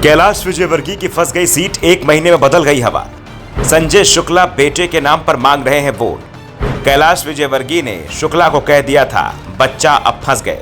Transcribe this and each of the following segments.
कैलाश विजयवर्गीय की फंस गई सीट, 1 महीने में बदल गई हवा। संजय शुक्ला बेटे के नाम पर मांग रहे हैं वोट। कैलाश विजयवर्गीय ने शुक्ला को कह दिया था बच्चा अब फंस गए।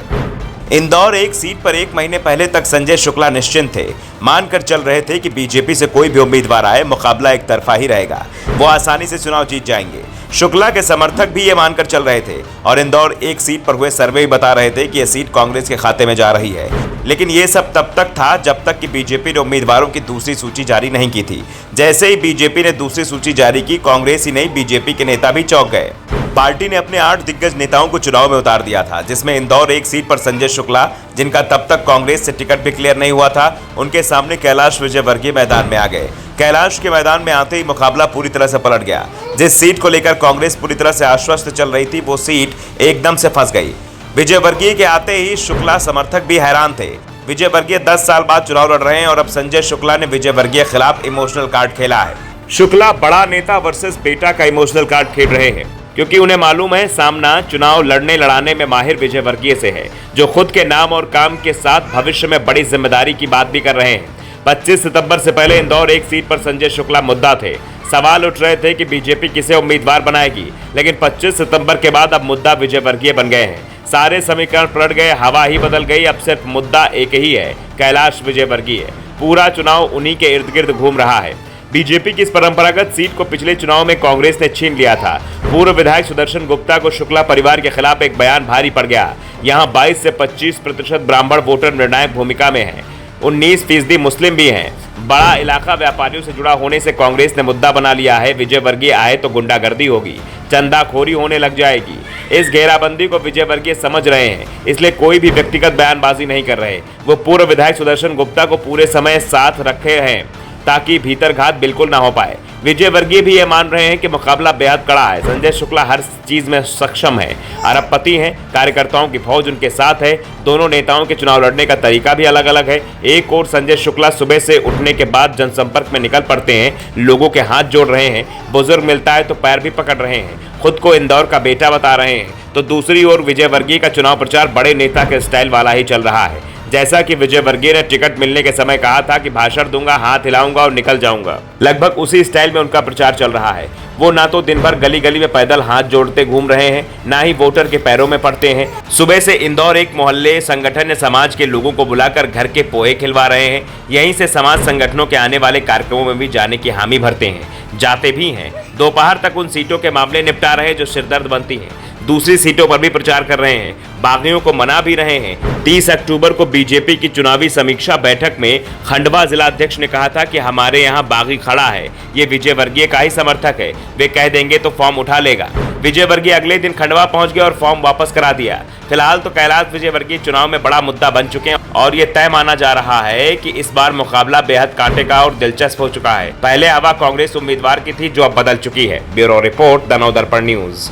इंदौर एक सीट पर 1 महीने पहले तक संजय शुक्ला निश्चिंत थे, मानकर चल रहे थे कि बीजेपी से कोई भी उम्मीदवार आए मुकाबला एक तरफा ही रहेगा, वो आसानी से चुनाव जीत जाएंगे। शुक्ला के समर्थक भी ये मानकर चल रहे थे और इंदौर एक सीट पर हुए सर्वे बता रहे थे कि यह सीट कांग्रेस के खाते में जा रही है। लेकिन ये सब तब तक था जब तक कि बीजेपी ने उम्मीदवारों की दूसरी सूची जारी नहीं की थी। जैसे ही बीजेपी ने दूसरी सूची जारी की, कांग्रेस ही नहीं बीजेपी के नेता भी चौंक गए। पार्टी ने अपने 8 दिग्गज नेताओं को चुनाव में उतार दिया था, जिसमें इंदौर एक सीट पर संजय शुक्ला, जिनका तब तक कांग्रेस से टिकट भी क्लियर नहीं हुआ था, उनके सामने कैलाश विजयवर्गीय मैदान में आ गए। कैलाश के मैदान में आते ही मुकाबला पूरी तरह से पलट गया। जिस सीट को लेकर कांग्रेस पूरी तरह से आश्वस्त चल रही थी, वो सीट एकदम से फंस गई। विजयवर्गीय के आते ही शुक्ला समर्थक भी हैरान थे। विजयवर्गीय 10 साल बाद चुनाव लड़ रहे हैं और अब संजय शुक्ला ने विजयवर्गीय खिलाफ इमोशनल कार्ड खेला है। शुक्ला बड़ा नेता वर्सेस बेटा का इमोशनल कार्ड खेल रहे हैं, क्योंकि उन्हें मालूम है सामना चुनाव लड़ने लड़ाने में माहिर विजयवर्गीय से है, जो खुद के नाम और काम के साथ भविष्य में बड़ी जिम्मेदारी की बात भी कर रहे हैं। 25 सितंबर से पहले इंदौर एक सीट पर संजय शुक्ला मुद्दा थे। सवाल उठ रहे थे कि बीजेपी किसे उम्मीदवार बनाएगी, लेकिन 25 सितंबर के बाद अब मुद्दा विजयवर्गीय बन गए हैं। सारे समीकरण पलट गए, हवा ही बदल गई। अब सिर्फ मुद्दा एक ही है, कैलाश विजयवर्गीय। पूरा चुनाव उन्हीं के इर्द गिर्द घूम रहा है। बीजेपी की इस परंपरागत सीट को पिछले चुनाव में कांग्रेस ने छीन लिया था। पूर्व विधायक सुदर्शन गुप्ता को शुक्ला परिवार के खिलाफ एक बयान भारी पड़ गया। यहाँ 22 से 25% ब्राह्मण वोटर निर्णायक भूमिका में हैं, 19% मुस्लिम भी हैं। बड़ा इलाका व्यापारियों से जुड़ा होने से कांग्रेस ने मुद्दा बना लिया है, विजयवर्गीय आए तो गुंडागर्दी होगी, चंदाखोरी होने लग जाएगी। इस घेराबंदी को विजयवर्गीय समझ रहे हैं, इसलिए कोई भी व्यक्तिगत बयानबाजी नहीं कर रहे। वो पूर्व विधायक सुदर्शन गुप्ता को पूरे समय साथ रखे हैं ताकि भीतरघात बिल्कुल ना हो पाए। विजयवर्गीय भी ये मान रहे हैं कि मुकाबला बेहद कड़ा है। संजय शुक्ला हर चीज में सक्षम है, अरबपति हैं, कार्यकर्ताओं की फौज उनके साथ है। दोनों नेताओं के चुनाव लड़ने का तरीका भी अलग अलग है। एक और संजय शुक्ला सुबह से उठने के बाद जनसंपर्क में निकल पड़ते हैं, लोगों के हाथ जोड़ रहे हैं, बुजुर्ग मिलता है तो पैर भी पकड़ रहे हैं, खुद को इंदौर का बेटा बता रहे हैं। तो दूसरी ओर विजयवर्गीय का चुनाव प्रचार बड़े नेता के स्टाइल वाला ही चल रहा है। जैसा कि विजयवर्गीय ने टिकट मिलने के समय कहा था कि भाषण दूंगा, हाथ हिलाऊंगा और निकल जाऊंगा, लगभग उसी स्टाइल में उनका प्रचार चल रहा है। वो ना तो दिन भर गली गली में पैदल हाथ जोड़ते घूम रहे हैं, ना ही वोटर के पैरों में पड़ते हैं। सुबह से इंदौर एक मोहल्ले संगठन ने समाज के लोगों को बुलाकर घर के पोहे खिलवा रहे हैं। यहीं से समाज संगठनों के आने वाले कार्यक्रमों में भी जाने की हामी भरते हैं, जाते भी हैं। दोपहर तक उन सीटों के मामले निपटा रहे जो सिरदर्द बनती हैं। दूसरी सीटों पर भी प्रचार कर रहे हैं, बागियों को मना भी रहे हैं। 30 अक्टूबर को बीजेपी की चुनावी समीक्षा बैठक में खंडवा जिलाध्यक्ष ने कहा था कि हमारे यहाँ बागी खड़ा है, ये विजयवर्गीय का ही समर्थक है, वे कह देंगे तो फॉर्म उठा लेगा। विजयवर्गीय अगले दिन खंडवा पहुंच गए और फॉर्म वापस करा दिया। फिलहाल तो कैलाश विजयवर्गीय चुनाव में बड़ा मुद्दा बन चुके हैं और ये तय माना जा रहा है कि इस बार मुकाबला बेहद कांटे का और दिलचस्प हो चुका है। पहले हवा कांग्रेस उम्मीदवार की थी, जो अब बदल चुकी है। ब्यूरो रिपोर्ट, दनोदर्पण न्यूज।